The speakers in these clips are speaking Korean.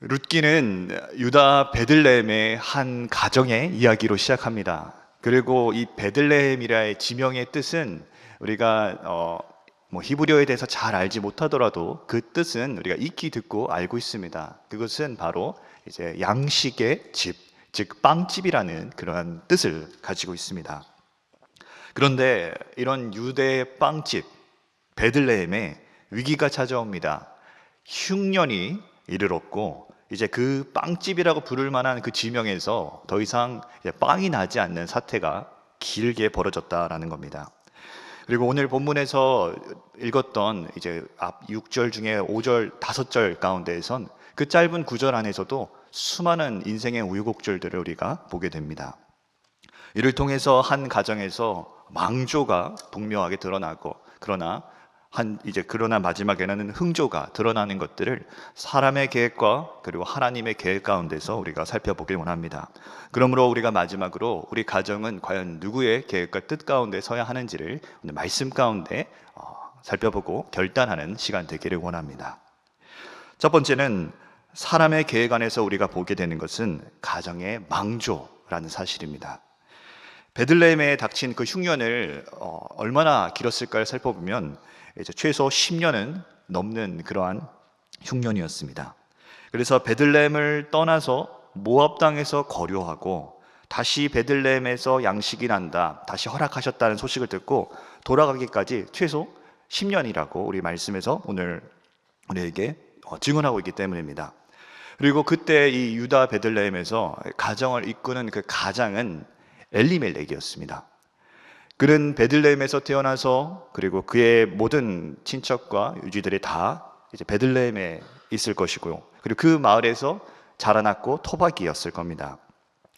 룻기는 유다 베들레헴의 한 가정의 이야기로 시작합니다. 그리고 이 베들레헴이라의 지명의 뜻은 우리가 히브리어에 대해서 잘 알지 못하더라도 그 뜻은 우리가 익히 듣고 알고 있습니다. 그것은 바로 이제 양식의 집, 즉 빵집이라는 그러한 뜻을 가지고 있습니다. 그런데 이런 유대의 빵집 베들레헴에 위기가 찾아옵니다. 흉년이 이르렀고 이제 그 빵집이라고 부를 만한 그 지명에서 더 이상 빵이 나지 않는 사태가 길게 벌어졌다라는 겁니다. 그리고 오늘 본문에서 읽었던 이제 앞 6절 중에 5절, 5절 가운데에선 그 짧은 구절 안에서도 수많은 인생의 우여곡절들을 우리가 보게 됩니다. 이를 통해서 한 가정에서 망조가 동묘하게 드러나고 그러나 마지막에는 흥조가 드러나는 것들을 사람의 계획과 그리고 하나님의 계획 가운데서 우리가 살펴보길 원합니다. 그러므로 우리가 마지막으로 우리 가정은 과연 누구의 계획과 뜻 가운데 서야 하는지를 오늘 말씀 가운데 살펴보고 결단하는 시간 되기를 원합니다. 첫 번째는 사람의 계획 안에서 우리가 보게 되는 것은 가정의 망조라는 사실입니다. 베들레헴에 닥친 그 흉년을 얼마나 길었을까를 살펴보면 이제 최소 10년은 넘는 그러한 흉년이었습니다. 그래서 베들레헴을 떠나서 모압 땅에서 거류하고 다시 베들레헴에서 양식이 난다, 다시 허락하셨다는 소식을 듣고 돌아가기까지 최소 10년이라고 우리 말씀에서 오늘 우리에게 증언하고 있기 때문입니다. 그리고 그때 이 유다 베들레헴에서 가정을 이끄는 그 가장은 엘리멜렉이었습니다. 그는 베들레헴에서 태어나서 그리고 그의 모든 친척과 유지들이 다 이제 베들레헴에 있을 것이고요. 그리고 그 마을에서 자라났고 토박이였을 겁니다.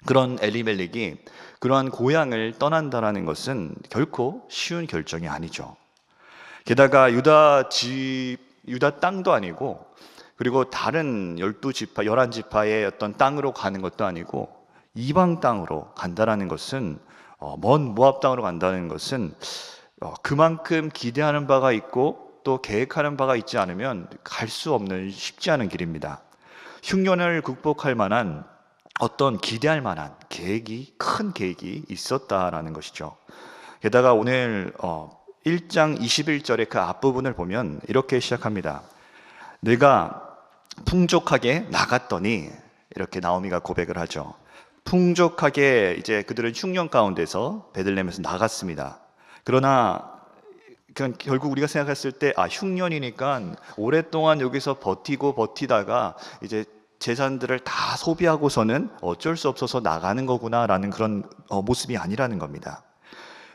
그런 엘리멜렉이 그러한 고향을 떠난다라는 것은 결코 쉬운 결정이 아니죠. 게다가 유다 땅도 아니고 그리고 다른 12지파, 11지파의 어떤 땅으로 가는 것도 아니고 이방 땅으로 간다라는 것은 먼 모압 땅으로 간다는 것은 그만큼 기대하는 바가 있고 또 계획하는 바가 있지 않으면 갈 수 없는 쉽지 않은 길입니다. 흉년을 극복할 만한 어떤 기대할 만한 큰 계획이 있었다라는 것이죠. 게다가 오늘 1장 21절의 그 앞부분을 보면 이렇게 시작합니다. 내가 풍족하게 나갔더니 이렇게 나오미가 고백을 하죠. 풍족하게 이제 그들은 흉년 가운데서 베들레헴에서 나갔습니다. 그러나 결국 우리가 생각했을 때 흉년이니까 오랫동안 여기서 버티다가 이제 재산들을 다 소비하고서는 어쩔 수 없어서 나가는 거구나라는 그런 모습이 아니라는 겁니다.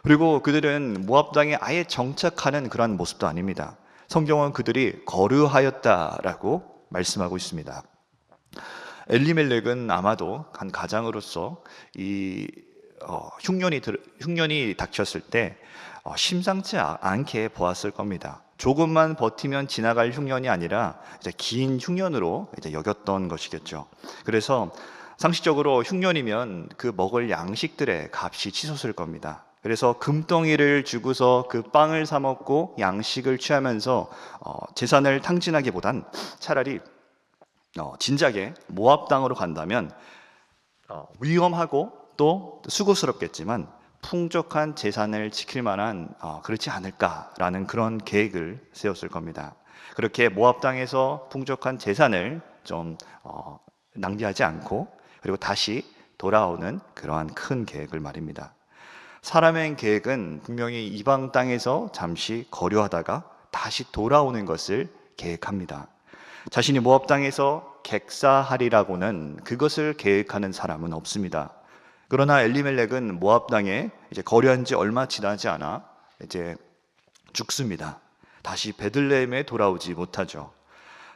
그리고 그들은 모압 땅에 아예 정착하는 그러한 모습도 아닙니다. 성경은 그들이 거류하였다라고 말씀하고 있습니다. 엘리멜렉은 아마도 한 가장으로서 이 흉년이 닥쳤을 때 심상치 않게 보았을 겁니다. 조금만 버티면 지나갈 흉년이 아니라 이제 긴 흉년으로 이제 여겼던 것이겠죠. 그래서 상식적으로 흉년이면 그 먹을 양식들의 값이 치솟을 겁니다. 그래서 금덩이를 주고서 그 빵을 사 먹고 양식을 취하면서 재산을 탕진하기보단 차라리 진작에 모압 땅으로 간다면 위험하고 또 수고스럽겠지만 풍족한 재산을 지킬 만한 그렇지 않을까라는 그런 계획을 세웠을 겁니다. 그렇게 모압 땅에서 풍족한 재산을 좀 낭비하지 않고 그리고 다시 돌아오는 그러한 큰 계획을 말입니다. 사람의 계획은 분명히 이방 땅에서 잠시 거류하다가 다시 돌아오는 것을 계획합니다. 자신이 모압 땅에서 객사하리라고는 그것을 계획하는 사람은 없습니다. 그러나 엘리멜렉은 모압 땅에 이제 거류한 지 얼마 지나지 않아 이제 죽습니다. 다시 베들레헴에 돌아오지 못하죠.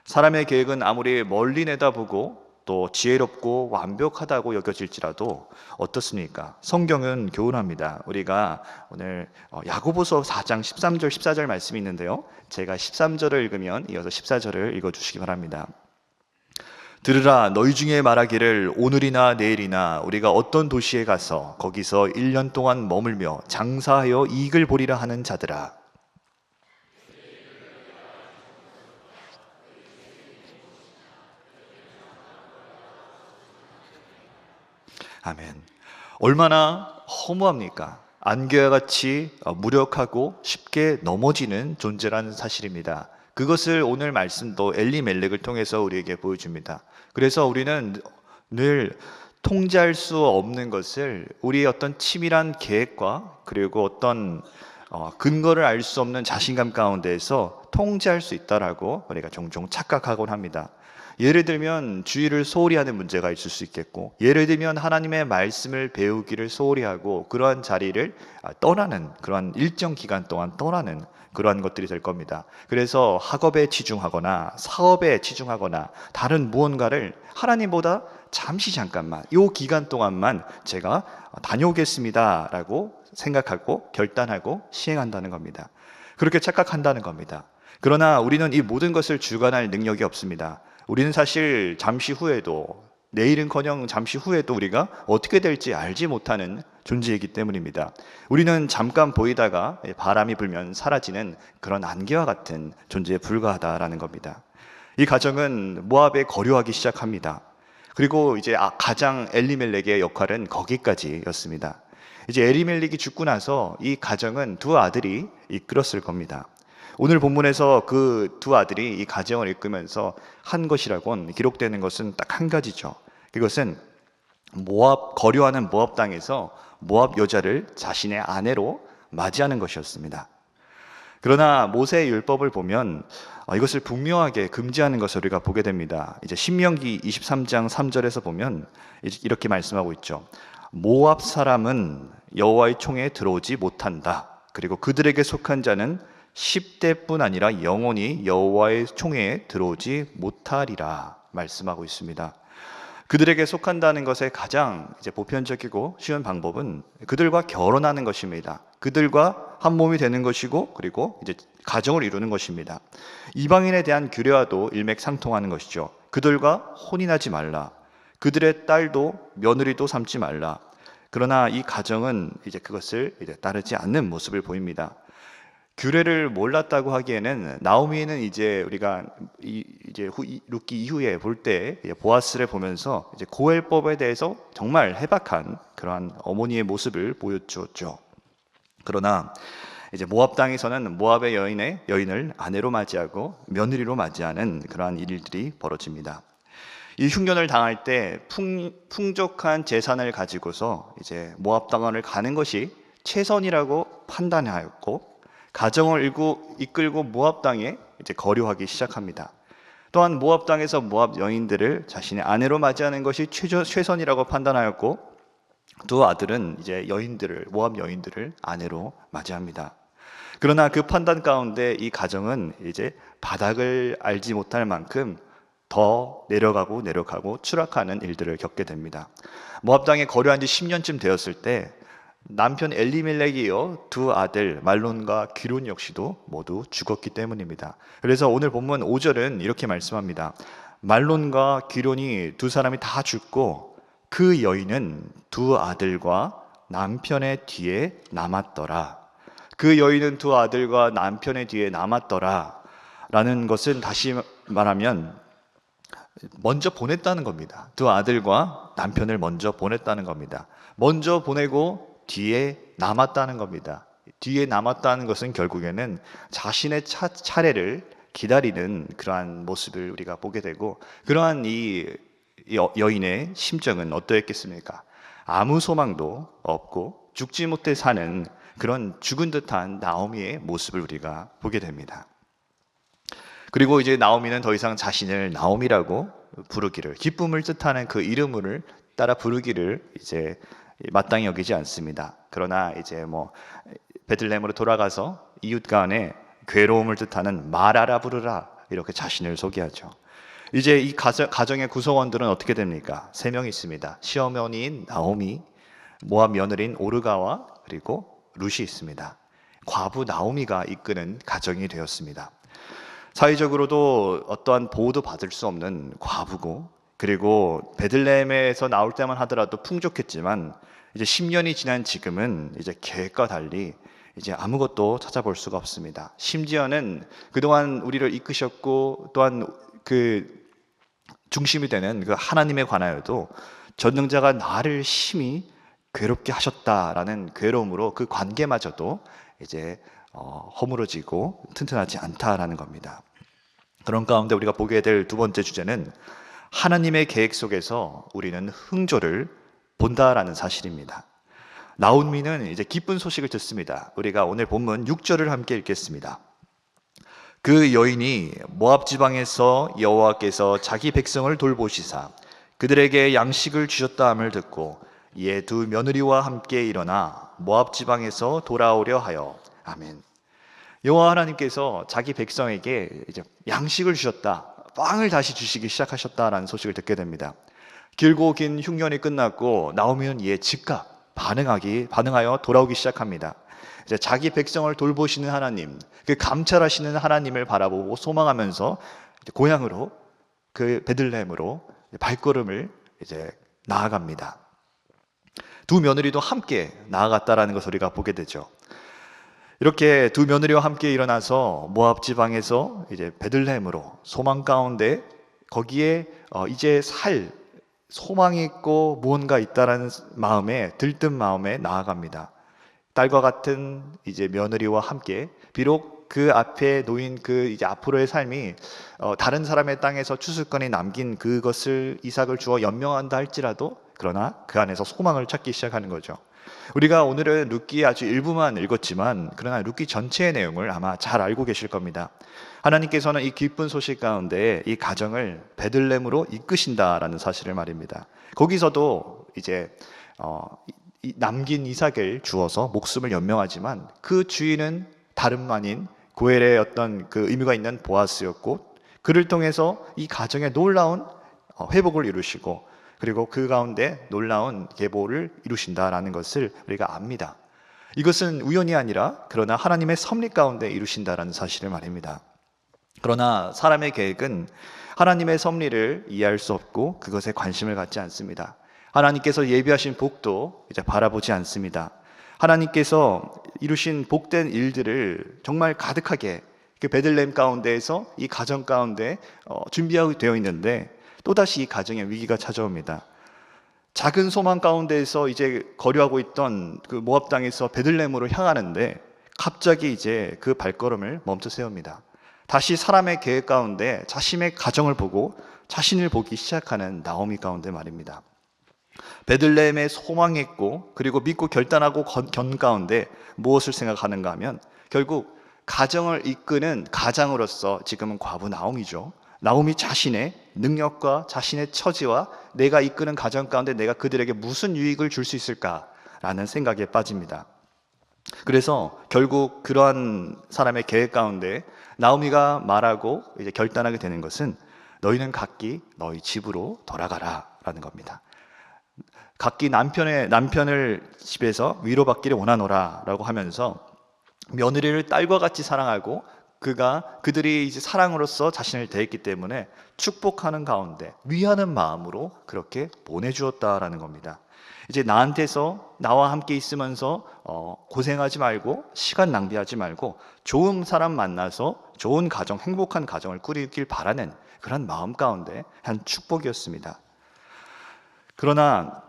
사람의 계획은 아무리 멀리 내다보고 또 지혜롭고 완벽하다고 여겨질지라도 어떻습니까? 성경은 교훈합니다. 우리가 오늘 야고보서 4장 13절 14절 말씀이 있는데요. 제가 13절을 읽으면 이어서 14절을 읽어주시기 바랍니다. 들으라, 너희 중에 말하기를 오늘이나 내일이나 우리가 어떤 도시에 가서 거기서 1년 동안 머물며 장사하여 이익을 보리라 하는 자들아. 아멘. 얼마나 허무합니까? 안개와 같이 무력하고 쉽게 넘어지는 존재라는 사실입니다. 그것을 오늘 말씀도 엘리멜렉을 통해서 우리에게 보여줍니다. 그래서 우리는 늘 통제할 수 없는 것을 우리의 어떤 치밀한 계획과 그리고 어떤 근거를 알 수 없는 자신감 가운데에서 통제할 수 있다라고 우리가 종종 착각하곤 합니다. 예를 들면 주의를 소홀히 하는 문제가 있을 수 있겠고, 예를 들면 하나님의 말씀을 배우기를 소홀히 하고 그러한 자리를 떠나는, 그러한 일정 기간 동안 떠나는 그러한 것들이 될 겁니다. 그래서 학업에 치중하거나 사업에 치중하거나 다른 무언가를 하나님보다 잠시 잠깐만, 이 기간 동안만 제가 다녀오겠습니다 라고 생각하고 결단하고 시행한다는 겁니다. 그렇게 착각한다는 겁니다. 그러나 우리는 이 모든 것을 주관할 능력이 없습니다. 우리는 사실 잠시 후에도, 내일은커녕 잠시 후에도 우리가 어떻게 될지 알지 못하는 존재이기 때문입니다. 우리는 잠깐 보이다가 바람이 불면 사라지는 그런 안개와 같은 존재에 불과하다라는 겁니다. 이 가정은 모압에 거류하기 시작합니다. 그리고 이제 가장 엘리멜렉의 역할은 거기까지였습니다. 이제 엘리멜렉이 죽고 나서 이 가정은 두 아들이 이끌었을 겁니다. 오늘 본문에서 그 두 아들이 이 가정을 이끌면서 한 것이라곤 기록되는 것은 딱 한 가지죠. 그것은 거류하는 모압 땅에서 모압 여자를 자신의 아내로 맞이하는 것이었습니다. 그러나 모세의 율법을 보면 이것을 분명하게 금지하는 것을 우리가 보게 됩니다. 이제 신명기 23장 3절에서 보면 이렇게 말씀하고 있죠. 모압 사람은 여호와의 총에 들어오지 못한다. 그리고 그들에게 속한 자는 10대뿐 아니라 영원히 여호와의 총회에 들어오지 못하리라 말씀하고 있습니다. 그들에게 속한다는 것의 가장 이제 보편적이고 쉬운 방법은 그들과 결혼하는 것입니다. 그들과 한 몸이 되는 것이고 그리고 이제 가정을 이루는 것입니다. 이방인에 대한 규례와도 일맥상통하는 것이죠. 그들과 혼인하지 말라. 그들의 딸도 며느리도 삼지 말라. 그러나 이 가정은 이제 그것을 이제 따르지 않는 모습을 보입니다. 규례를 몰랐다고 하기에는 나오미는 이제 우리가 룻기 이후에 볼 때 보아스를 보면서 이제 고엘법에 대해서 정말 해박한 그러한 어머니의 모습을 보여주었죠. 그러나 이제 모압 땅에서는 모압의 여인을 아내로 맞이하고 며느리로 맞이하는 그러한 일들이 벌어집니다. 이 흉년을 당할 때 풍족한 재산을 가지고서 이제 모압 땅을 가는 것이 최선이라고 판단하였고 가정을 이끌고 모압 땅에 이제 거류하기 시작합니다. 또한 모압 땅에서 모압 여인들을 자신의 아내로 맞이하는 것이 최선이라고 판단하였고 두 아들은 이제 모압 여인들을 아내로 맞이합니다. 그러나 그 판단 가운데 이 가정은 이제 바닥을 알지 못할 만큼 더 내려가고 추락하는 일들을 겪게 됩니다. 모압 땅에 거류한 지 10년쯤 되었을 때 남편 엘리멜렉이요 두 아들 말론과 기론 역시도 모두 죽었기 때문입니다. 그래서 오늘 본문 5절은 이렇게 말씀합니다. 말론과 기론이 두 사람이 다 죽고 그 여인은 두 아들과 남편의 뒤에 남았더라. 그 여인은 두 아들과 남편의 뒤에 남았더라 라는 것은 다시 말하면 먼저 보냈다는 겁니다. 두 아들과 남편을 먼저 보냈다는 겁니다. 먼저 보내고 뒤에 남았다는 겁니다. 뒤에 남았다는 것은 결국에는 자신의 차례를 기다리는 그러한 모습을 우리가 보게 되고 그러한 이 여인의 심정은 어떠했겠습니까? 아무 소망도 없고 죽지 못해 사는 그런 죽은 듯한 나오미의 모습을 우리가 보게 됩니다. 그리고 이제 나오미는 더 이상 자신을 나오미라고 부르기를, 기쁨을 뜻하는 그 이름을 따라 부르기를 이제 마땅히 여기지 않습니다. 그러나 이제 베들레헴으로 돌아가서 이웃 간에 괴로움을 뜻하는 마라라 부르라 이렇게 자신을 소개하죠. 이제 이 가정의 구성원들은 어떻게 됩니까? 3명이 있습니다. 시어머니인 나오미, 모압 며느리인 오르가와 그리고 룻이 있습니다. 과부 나오미가 이끄는 가정이 되었습니다. 사회적으로도 어떠한 보호도 받을 수 없는 과부고 그리고 베들레헴에서 나올 때만 하더라도 풍족했지만 이제 10년이 지난 지금은 이제 계획과 달리 이제 아무것도 찾아볼 수가 없습니다. 심지어는 그동안 우리를 이끄셨고 또한 그 중심이 되는 그 하나님에 관하여도 전능자가 나를 심히 괴롭게 하셨다라는 괴로움으로 그 관계마저도 이제 허물어지고 튼튼하지 않다라는 겁니다. 그런 가운데 우리가 보게 될 두 번째 주제는 하나님의 계획 속에서 우리는 흥조를 본다라는 사실입니다. 나오미는 이제 기쁜 소식을 듣습니다. 우리가 오늘 본문 6절을 함께 읽겠습니다. 그 여인이 모압 지방에서 여호와께서 자기 백성을 돌보시사 그들에게 양식을 주셨다 함을 듣고 이에 두 며느리와 함께 일어나 모압 지방에서 돌아오려 하여. 아멘. 여호와 하나님께서 자기 백성에게 이제 양식을 주셨다, 빵을 다시 주시기 시작하셨다라는 소식을 듣게 됩니다. 길고 긴 흉년이 끝났고 나오미는 이에 즉각 반응하여 돌아오기 시작합니다. 이제 자기 백성을 돌보시는 하나님, 그 감찰하시는 하나님을 바라보고 소망하면서 고향으로, 그 베들레헴으로 발걸음을 이제 나아갑니다. 두 며느리도 함께 나아갔다라는 것을 우리가 보게 되죠. 이렇게 두 며느리와 함께 일어나서 모압 지방에서 이제 베들레헴으로 소망 가운데 거기에 이제 살 소망이 있고 무언가 있다라는 마음에 들뜬 마음에 나아갑니다. 딸과 같은 이제 며느리와 함께 비록 그 앞에 놓인 그 이제 앞으로의 삶이 다른 사람의 땅에서 추수권이 남긴 그것을 이삭을 주어 연명한다 할지라도 그러나 그 안에서 소망을 찾기 시작하는 거죠. 우리가 오늘은 룻기 아주 일부만 읽었지만 그러나 룻기 전체의 내용을 아마 잘 알고 계실 겁니다. 하나님께서는 이 기쁜 소식 가운데 이 가정을 베들레헴으로 이끄신다라는 사실을 말입니다. 거기서도 이제 남긴 이삭을 주어서 목숨을 연명하지만 그 주인은 다름 아닌 고엘의 어떤 그 의미가 있는 보아스였고 그를 통해서 이 가정에 놀라운 회복을 이루시고 그리고 그 가운데 놀라운 계보를 이루신다라는 것을 우리가 압니다. 이것은 우연이 아니라 그러나 하나님의 섭리 가운데 이루신다라는 사실을 말입니다. 그러나 사람의 계획은 하나님의 섭리를 이해할 수 없고 그것에 관심을 갖지 않습니다. 하나님께서 예비하신 복도 이제 바라보지 않습니다. 하나님께서 이루신 복된 일들을 정말 가득하게 그 베들레헴 가운데에서 이 가정 가운데 준비하고 되어 있는데 또다시 이 가정에 위기가 찾아옵니다. 작은 소망 가운데에서 이제 거류하고 있던 그 모압 땅에서 베들레헴으로 향하는데 갑자기 이제 그 발걸음을 멈춰 세웁니다. 다시 사람의 계획 가운데 자신의 가정을 보고 자신을 보기 시작하는 나오미 가운데 말입니다. 베들레헴에 소망이 있고 그리고 믿고 결단하고 견 가운데 무엇을 생각하는가 하면 결국 가정을 이끄는 가장으로서 지금은 과부 나오미죠. 나오미 자신의 능력과 자신의 처지와 내가 이끄는 가정 가운데 내가 그들에게 무슨 유익을 줄 수 있을까라는 생각에 빠집니다. 그래서 결국 그러한 사람의 계획 가운데 나오미가 말하고 이제 결단하게 되는 것은 너희는 각기 너희 집으로 돌아가라라는 겁니다. 각기 남편을 집에서 위로받기를 원하노라라고 하면서 며느리를 딸과 같이 사랑하고 그들이 이제 사랑으로서 자신을 대했기 때문에 축복하는 가운데 위하는 마음으로 그렇게 보내주었다라는 겁니다. 이제 나와 함께 있으면서 고생하지 말고 시간 낭비하지 말고 좋은 사람 만나서 좋은 가정, 행복한 가정을 꾸리길 바라는 그런 마음 가운데 한 축복이었습니다. 그러나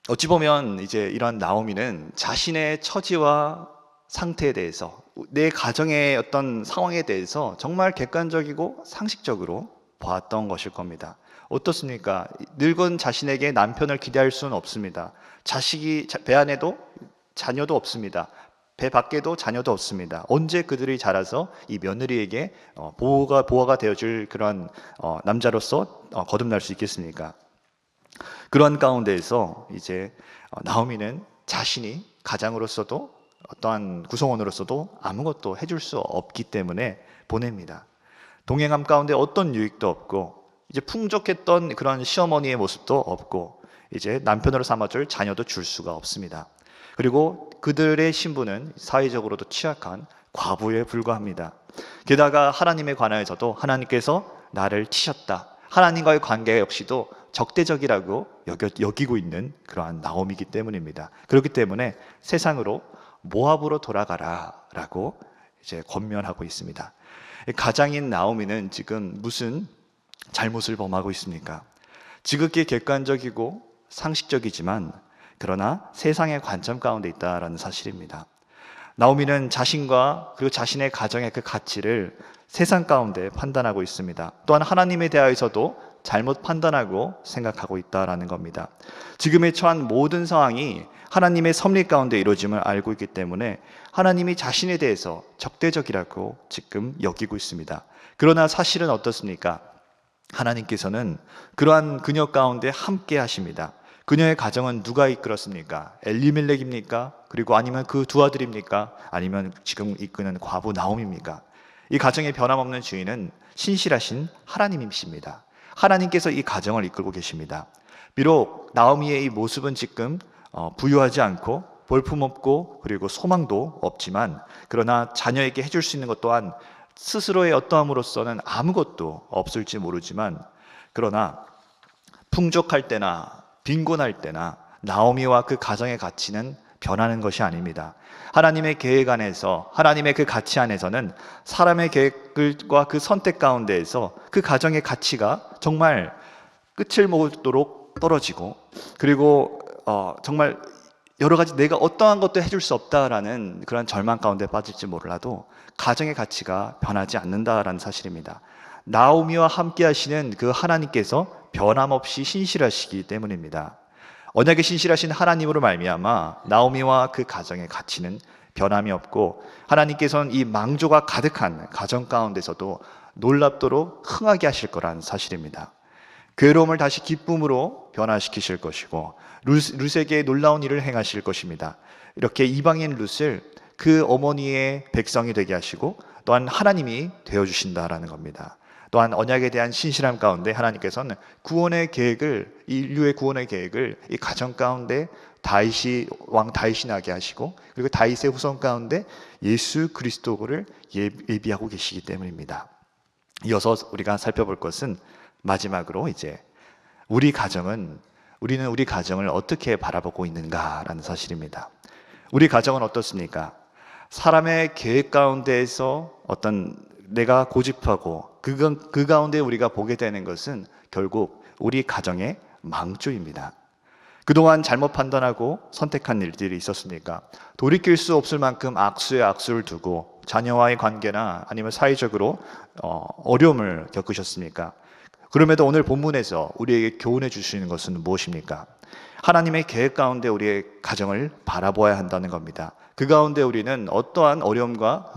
어찌 보면 이제 이런 나오미는 자신의 처지와 상태에 대해서 내 가정의 어떤 상황에 대해서 정말 객관적이고 상식적으로 보았던 것일 겁니다. 어떻습니까? 늙은 자신에게 남편을 기대할 수는 없습니다. 자식이 배 안에도 자녀도 없습니다. 배 밖에도 자녀도 없습니다. 언제 그들이 자라서 이 며느리에게 보호가 되어줄 그런 남자로서 거듭날 수 있겠습니까? 그런 가운데에서 이제 나오미는 자신이 가장으로서도 어떠한 구성원으로서도 아무것도 해줄 수 없기 때문에 보냅니다. 동행함 가운데 어떤 유익도 없고 이제 풍족했던 그런 시어머니의 모습도 없고 이제 남편으로 삼아줄 자녀도 줄 수가 없습니다. 그리고 그들의 신분은 사회적으로도 취약한 과부에 불과합니다. 게다가 하나님에 관하여서도 하나님께서 나를 치셨다. 하나님과의 관계 역시도 적대적이라고 여기고 있는 그러한 나오미이기 때문입니다. 그렇기 때문에 세상으로 모압으로 돌아가라라고 이제 권면하고 있습니다. 가장인 나오미는 지금 무슨 잘못을 범하고 있습니까? 지극히 객관적이고 상식적이지만 그러나 세상의 관점 가운데 있다라는 사실입니다. 나오미는 자신과 그리고 자신의 가정의 그 가치를 세상 가운데 판단하고 있습니다. 또한 하나님에 대하여서도 잘못 판단하고 생각하고 있다라는 겁니다. 지금에 처한 모든 상황이 하나님의 섭리 가운데 이루어짐을 알고 있기 때문에 하나님이 자신에 대해서 적대적이라고 지금 여기고 있습니다. 그러나 사실은 어떻습니까? 하나님께서는 그러한 그녀 가운데 함께 하십니다. 그녀의 가정은 누가 이끌었습니까? 엘리멜렉입니까? 그리고 아니면 그 두 아들입니까? 아니면 지금 이끄는 과부 나옴입니까? 이 가정의 변함없는 주인은 신실하신 하나님이십니다. 하나님께서 이 가정을 이끌고 계십니다. 비록 나오미의 이 모습은 지금 부유하지 않고 볼품없고 그리고 소망도 없지만, 그러나 자녀에게 해줄 수 있는 것 또한 스스로의 어떠함으로서는 아무것도 없을지 모르지만, 그러나 풍족할 때나 빈곤할 때나 나오미와 그 가정의 가치는 변하는 것이 아닙니다. 하나님의 계획 안에서, 하나님의 그 가치 안에서는 사람의 계획과 그 선택 가운데에서 그 가정의 가치가 정말 끝을 모도록 떨어지고, 그리고 정말 여러 가지 내가 어떠한 것도 해줄 수 없다라는 그런 절망 가운데 빠질지 몰라도 가정의 가치가 변하지 않는다라는 사실입니다. 나오미와 함께 하시는 그 하나님께서 변함없이 신실하시기 때문입니다. 언약에 신실하신 하나님으로 말미암아 나오미와 그 가정의 가치는 변함이 없고, 하나님께서는 이 망조가 가득한 가정 가운데서도 놀랍도록 흥하게 하실 거라는 사실입니다. 괴로움을 다시 기쁨으로 변화시키실 것이고, 룻에게 놀라운 일을 행하실 것입니다. 이렇게 이방인 룻을 그 어머니의 백성이 되게 하시고 또한 하나님이 되어주신다라는 겁니다. 또한 언약에 대한 신실함 가운데 하나님께서는 구원의 계획을, 인류의 구원의 계획을 이 가정 가운데 왕 다윗이 나게 하시고, 그리고 다윗의 후손 가운데 예수 그리스도를 예비하고 계시기 때문입니다. 이어서 우리가 살펴볼 것은 마지막으로 이제 우리는 우리 가정을 어떻게 바라보고 있는가라는 사실입니다. 우리 가정은 어떻습니까? 사람의 계획 가운데에서 어떤 내가 고집하고 그 가운데 우리가 보게 되는 것은 결국 우리 가정의 망조입니다. 그동안 잘못 판단하고 선택한 일들이 있었습니까? 돌이킬 수 없을 만큼 악수에 악수를 두고 자녀와의 관계나 아니면 사회적으로 어려움을 겪으셨습니까? 그럼에도 오늘 본문에서 우리에게 교훈해 주시는 것은 무엇입니까? 하나님의 계획 가운데 우리의 가정을 바라보아야 한다는 겁니다. 그 가운데 우리는 어떠한 어려움과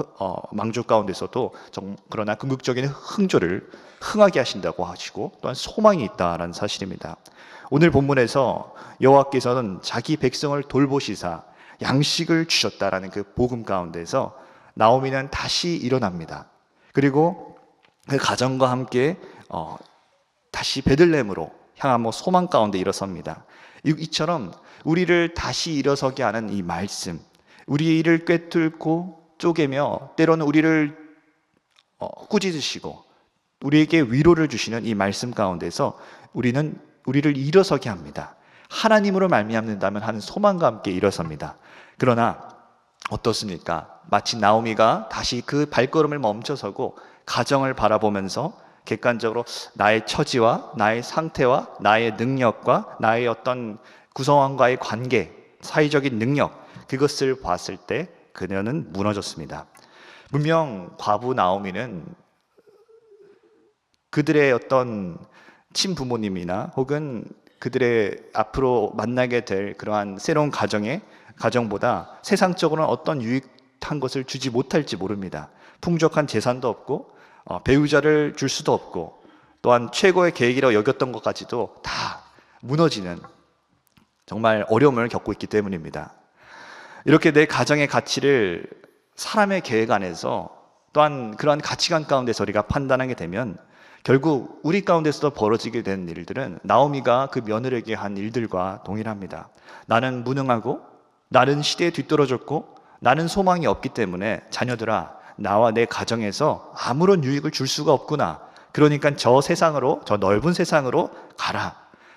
망조 가운데서도 그러나 궁극적인 흥하게 하신다고 하시고 또한 소망이 있다라는 사실입니다. 오늘 본문에서 여호와께서는 자기 백성을 돌보시사 양식을 주셨다라는 그 복음 가운데서 나오미는 다시 일어납니다. 그리고 그 가정과 함께 다시 베들레헴으로 향한 소망 가운데 일어섭니다. 이처럼 우리를 다시 일어서게 하는 이 말씀, 우리의 일을 꿰뚫고 쪼개며 때로는 우리를 꾸짖으시고 우리에게 위로를 주시는 이 말씀 가운데서 우리는 우리를 일어서게 합니다. 하나님으로 말미암는다면 하는 소망과 함께 일어섭니다. 그러나 어떻습니까? 마치 나오미가 다시 그 발걸음을 멈춰서고 가정을 바라보면서 객관적으로 나의 처지와 나의 상태와 나의 능력과 나의 어떤 구성원과의 관계, 사회적인 능력, 그것을 봤을 때 그녀는 무너졌습니다. 분명 과부 나오미는 그들의 어떤 친부모님이나 혹은 그들의 앞으로 만나게 될 그러한 새로운 가정보다 세상적으로는 어떤 유익한 것을 주지 못할지 모릅니다. 풍족한 재산도 없고 배우자를 줄 수도 없고 또한 최고의 계획이라고 여겼던 것까지도 다 무너지는 정말 어려움을 겪고 있기 때문입니다. 이렇게 내 가정의 가치를 사람의 계획 안에서 또한 그러한 가치관 가운데서 우리가 판단하게 되면 결국 우리 가운데서도 벌어지게 된 일들은 나오미가 그 며느리에게 한 일들과 동일합니다. 나는 무능하고 나는 시대에 뒤떨어졌고 나는 소망이 없기 때문에 자녀들아 나와 내 가정에서 아무런 유익을 줄 수가 없구나. 그러니까 저 넓은 세상으로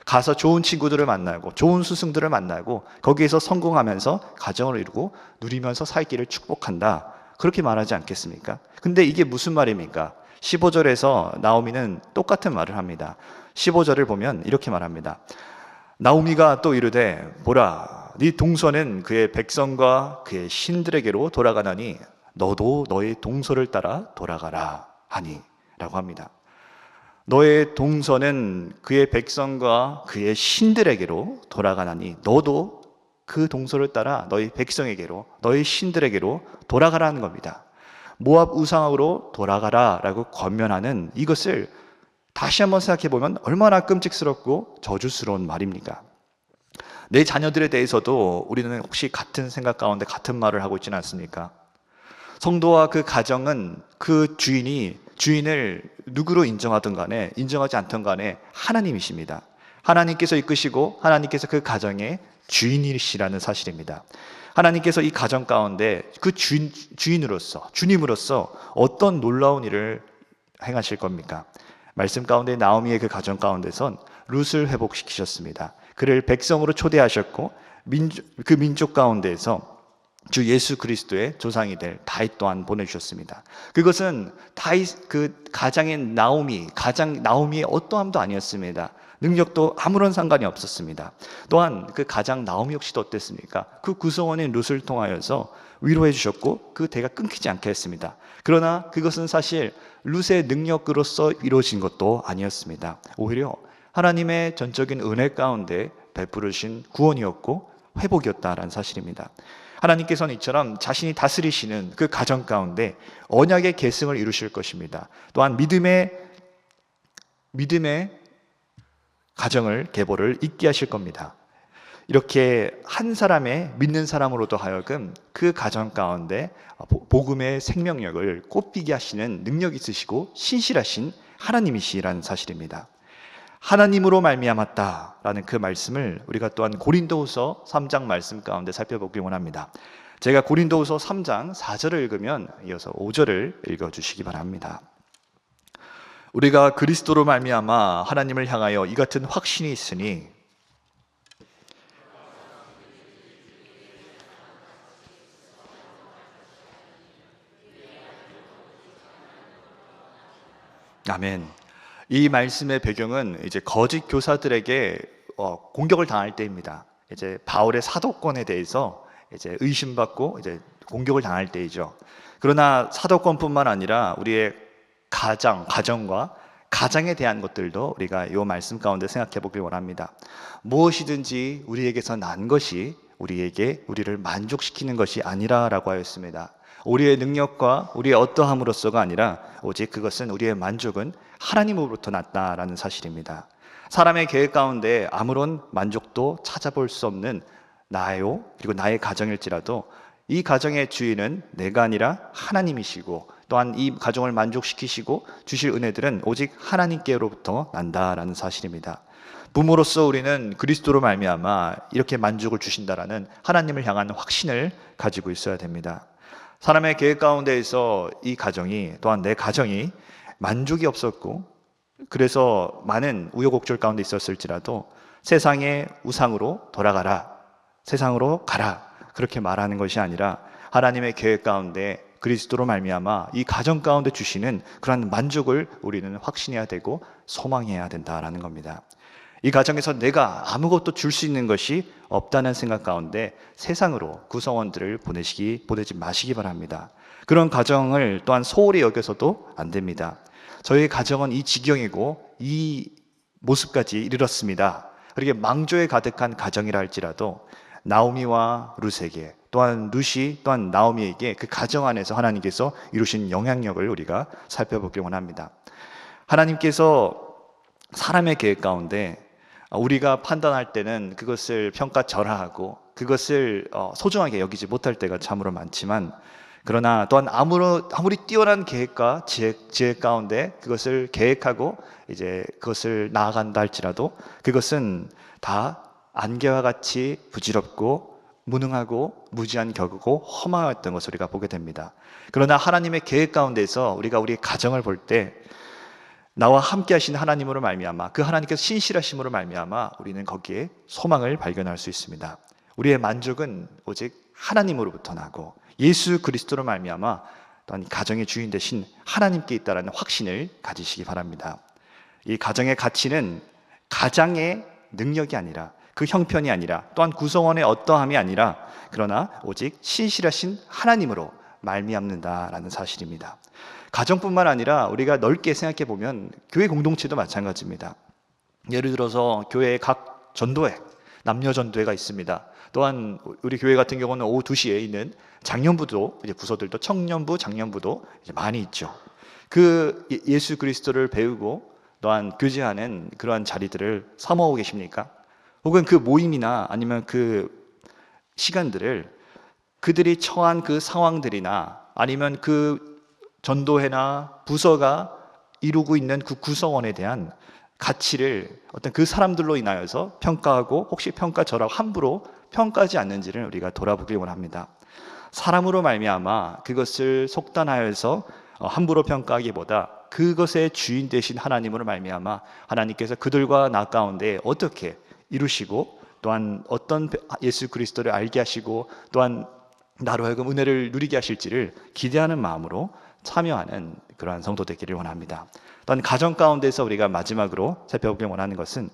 가서 좋은 친구들을 만나고 좋은 스승들을 만나고 거기에서 성공하면서 가정을 이루고 누리면서 살기를 축복한다. 그렇게 말하지 않겠습니까? 근데 이게 무슨 말입니까? 15절에서 나오미는 똑같은 말을 합니다. 15절을 보면 이렇게 말합니다. 나오미가 또 이르되 보라 네 동서는 그의 백성과 그의 신들에게로 돌아가나니 너도 너의 동서를 따라 돌아가라 하니 라고 합니다. 너의 동서는 그의 백성과 그의 신들에게로 돌아가나니 너도 그 동서를 따라 너희 백성에게로 너희 신들에게로 돌아가라는 겁니다. 모압 우상으로 돌아가라 라고 권면하는 이것을 다시 한번 생각해 보면 얼마나 끔찍스럽고 저주스러운 말입니까? 내 자녀들에 대해서도 우리는 혹시 같은 생각 가운데 같은 말을 하고 있지는 않습니까? 성도와 그 가정은 그 주인을 누구로 인정하든 간에 인정하지 않든 간에 하나님이십니다. 하나님께서 이끄시고 하나님께서 그 가정의 주인이시라는 사실입니다. 하나님께서 이 가정 가운데 그 주님으로서 어떤 놀라운 일을 행하실 겁니까? 말씀 가운데 나오미의 그 가정 가운데선 룻을 회복시키셨습니다. 그를 백성으로 초대하셨고 그 민족 가운데에서 주 예수 그리스도의 조상이 될 다윗 또한 보내주셨습니다. 그것은 다윗 그 가장인 나오미의 어떠함도 아니었습니다. 능력도 아무런 상관이 없었습니다. 또한 그 가장 나오미 역시도 어땠습니까? 그 구성원인 룻을 통하여서 위로해 주셨고 그 대가 끊기지 않게 했습니다. 그러나 그것은 사실 룻의 능력으로서 이루어진 것도 아니었습니다. 오히려 하나님의 전적인 은혜 가운데 베푸르신 구원이었고 회복이었다라는 사실입니다. 하나님께서는 이처럼 자신이 다스리시는 그 가정 가운데 언약의 계승을 이루실 것입니다. 또한 믿음의 가정을 계보를 잇게 하실 겁니다. 이렇게 한 사람의 믿는 사람으로도 하여금 그 가정 가운데 복음의 생명력을 꽃피게 하시는 능력이 있으시고 신실하신 하나님이시라는 사실입니다. 하나님으로 말미암았다라는 그 말씀을 우리가 또한 고린도후서 3장 말씀 가운데 살펴보기 원합니다. 제가 고린도후서 3장 4절을 읽으면 이어서 5절을 읽어주시기 바랍니다. 우리가 그리스도로 말미암아 하나님을 향하여 이 같은 확신이 있으니 아멘. 이 말씀의 배경은 이제 거짓 교사들에게 공격을 당할 때입니다. 이제 바울의 사도권에 대해서 이제 의심받고 이제 공격을 당할 때이죠. 그러나 사도권뿐만 아니라 우리의 가정과 가장에 대한 것들도 우리가 이 말씀 가운데 생각해 보길 원합니다. 무엇이든지 우리에게서 난 것이 우리를 만족시키는 것이 아니라라고 하였습니다. 우리의 능력과 우리의 어떠함으로서가 아니라 오직 그것은 우리의 만족은 하나님으로부터 났다라는 사실입니다. 사람의 계획 가운데 아무런 만족도 찾아볼 수 없는 나요 그리고 나의 가정일지라도 이 가정의 주인은 내가 아니라 하나님이시고 또한 이 가정을 만족시키시고 주실 은혜들은 오직 하나님께로부터 난다라는 사실입니다. 부모로서 우리는 그리스도로 말미암아 이렇게 만족을 주신다라는 하나님을 향한 확신을 가지고 있어야 됩니다. 사람의 계획 가운데에서 이 가정이 또한 내 가정이 만족이 없었고 그래서 많은 우여곡절 가운데 있었을지라도 세상의 우상으로 돌아가라, 세상으로 가라 그렇게 말하는 것이 아니라 하나님의 계획 가운데 그리스도로 말미암아 이 가정 가운데 주시는 그러한 만족을 우리는 확신해야 되고 소망해야 된다라는 겁니다. 이 가정에서 내가 아무것도 줄 수 있는 것이 없다는 생각 가운데 세상으로 구성원들을 보내지 마시기 바랍니다. 그런 가정을 또한 소홀히 여겨서도 안 됩니다. 저희 가정은 이 지경이고 이 모습까지 이르렀습니다. 그렇게 망조에 가득한 가정이라 할지라도 나오미와 룻에게 또한 룻이 또한 나오미에게 그 가정 안에서 하나님께서 이루신 영향력을 우리가 살펴보길 원합니다. 하나님께서 사람의 계획 가운데 우리가 판단할 때는 그것을 평가절하하고 그것을 소중하게 여기지 못할 때가 참으로 많지만 그러나 또한 아무리 뛰어난 계획과 지혜 가운데 그것을 계획하고 이제 그것을 나아간다 할지라도 그것은 다 안개와 같이 부질없고 무능하고 무지한 격이고 허망했던 것을 우리가 보게 됩니다. 그러나 하나님의 계획 가운데서 우리가 우리의 가정을 볼 때 나와 함께 하신 하나님으로 말미암아 그 하나님께서 신실하심으로 말미암아 우리는 거기에 소망을 발견할 수 있습니다. 우리의 만족은 오직 하나님으로부터 나고 예수 그리스도로 말미암아 또한 가정의 주인 되신 하나님께 있다라는 확신을 가지시기 바랍니다. 이 가정의 가치는 가장의 능력이 아니라 그 형편이 아니라 또한 구성원의 어떠함이 아니라 그러나 오직 신실하신 하나님으로 말미암는다라는 사실입니다. 가정뿐만 아니라 우리가 넓게 생각해 보면 교회 공동체도 마찬가지입니다. 예를 들어서 교회의 각 전도회, 남녀 전도회가 있습니다. 또한 우리 교회 같은 경우는 오후 2시에 있는 장년부도, 이제 부서들도 청년부, 장년부도 이제 많이 있죠. 그 예수 그리스도를 배우고 또한 교제하는 그러한 자리들을 사모하고 계십니까? 혹은 그 모임이나 아니면 그 시간들을 그들이 처한 그 상황들이나 아니면 그 전도회나 부서가 이루고 있는 그 구성원에 대한 가치를 어떤 그 사람들로 인하여서 평가하고 혹시 평가절하고 함부로 평가하지 않는지를 우리가 돌아보길 원합니다. 사람으로 말미암아 그것을 속단하여서 함부로 평가하기보다 그것의 주인 되신 하나님으로 말미암아 하나님께서 그들과 나 가운데 어떻게 이루시고 또한 어떤 예수 그리스도를 알게 하시고 또한 나로 하여금 은혜를 누리게 하실지를 기대하는 마음으로 참여하는 그러한 성도 되기를 원합니다. 또한 가정 가운데서 우리가 마지막으로 살펴보길 원하는 것은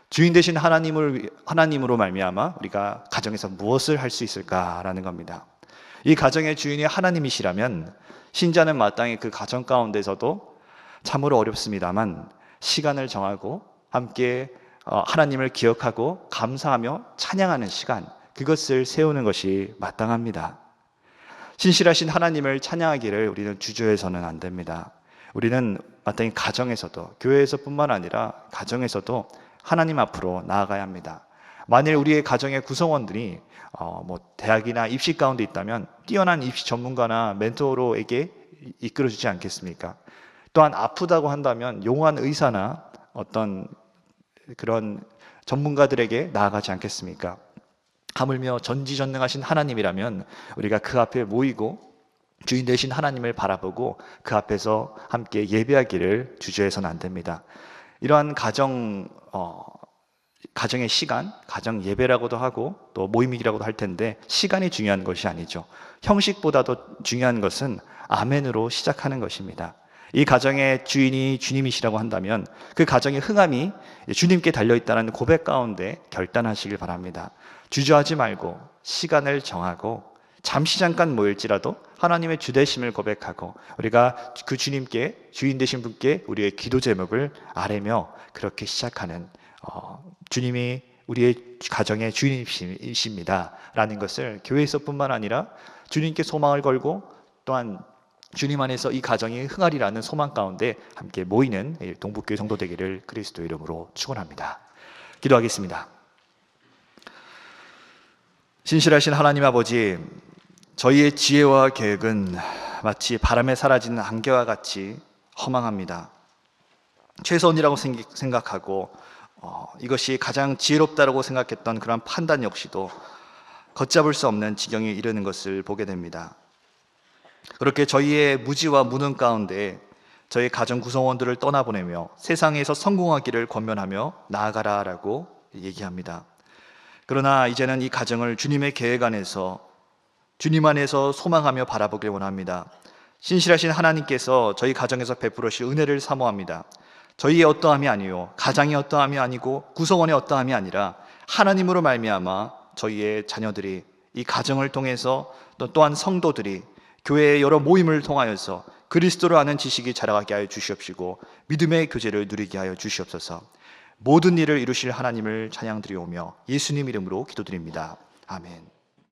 주인 되신 하나님으로 말미암아 우리가 가정에서 무엇을 할 수 있을까라는 겁니다. 이 가정의 주인이 하나님이시라면 신자는 마땅히 그 가정 가운데서도 참으로 어렵습니다만 시간을 정하고 함께 하나님을 기억하고 감사하며 찬양하는 시간, 그것을 세우는 것이 마땅합니다. 신실하신 하나님을 찬양하기를 우리는 주저해서는 안 됩니다. 우리는 마땅히 가정에서도, 교회에서뿐만 아니라 가정에서도 하나님 앞으로 나아가야 합니다. 만일 우리의 가정의 구성원들이 대학이나 입시 가운데 있다면 뛰어난 입시 전문가나 멘토로에게 이끌어주지 않겠습니까? 또한 아프다고 한다면 용한 의사나 어떤 그런 전문가들에게 나아가지 않겠습니까? 하물며 전지전능하신 하나님이라면 우리가 그 앞에 모이고 주인 되신 하나님을 바라보고 그 앞에서 함께 예배하기를 주저해서는 안 됩니다. 이러한 가정의 시간, 가정 예배라고도 하고 또 모임이라고도 할 텐데 시간이 중요한 것이 아니죠. 형식보다도 중요한 것은 아멘으로 시작하는 것입니다. 이 가정의 주인이 주님이시라고 한다면 그 가정의 흥함이 주님께 달려있다는 고백 가운데 결단하시길 바랍니다. 주저하지 말고 시간을 정하고 잠시 잠깐 모일지라도 하나님의 주되심을 고백하고 우리가 그 주님께, 주인 되신 분께 우리의 기도 제목을 아뢰며 그렇게 시작하는 주님이 우리의 가정의 주인이십니다 라는 것을 교회에서뿐만 아니라 주님께 소망을 걸고 또한 주님 안에서 이 가정이 흥하리라는 소망 가운데 함께 모이는 동북교회 성도 되기를 그리스도 이름으로 축원합니다. 기도하겠습니다. 신실하신 하나님 아버지, 저희의 지혜와 계획은 마치 바람에 사라지는 안개와 같이 허망합니다. 최선이라고 생각하고 이것이 가장 지혜롭다고 생각했던 그런 판단 역시도 걷잡을 수 없는 지경에 이르는 것을 보게 됩니다. 그렇게 저희의 무지와 무능 가운데 저희 가정 구성원들을 떠나보내며 세상에서 성공하기를 권면하며 나아가라라고 얘기합니다. 그러나 이제는 이 가정을 주님의 계획 안에서 주님 안에서 소망하며 바라보길 원합니다. 신실하신 하나님께서 저희 가정에서 베풀으실 은혜를 사모합니다. 저희의 어떠함이 아니요, 가장의 어떠함이 아니고 구성원의 어떠함이 아니라 하나님으로 말미암아 저희의 자녀들이 이 가정을 통해서 또한 성도들이 교회의 여러 모임을 통하여서 그리스도를 아는 지식이 자라가게 하여 주시옵시고 믿음의 교제를 누리게 하여 주시옵소서. 모든 일을 이루실 하나님을 찬양드리오며 예수님 이름으로 기도드립니다. 아멘.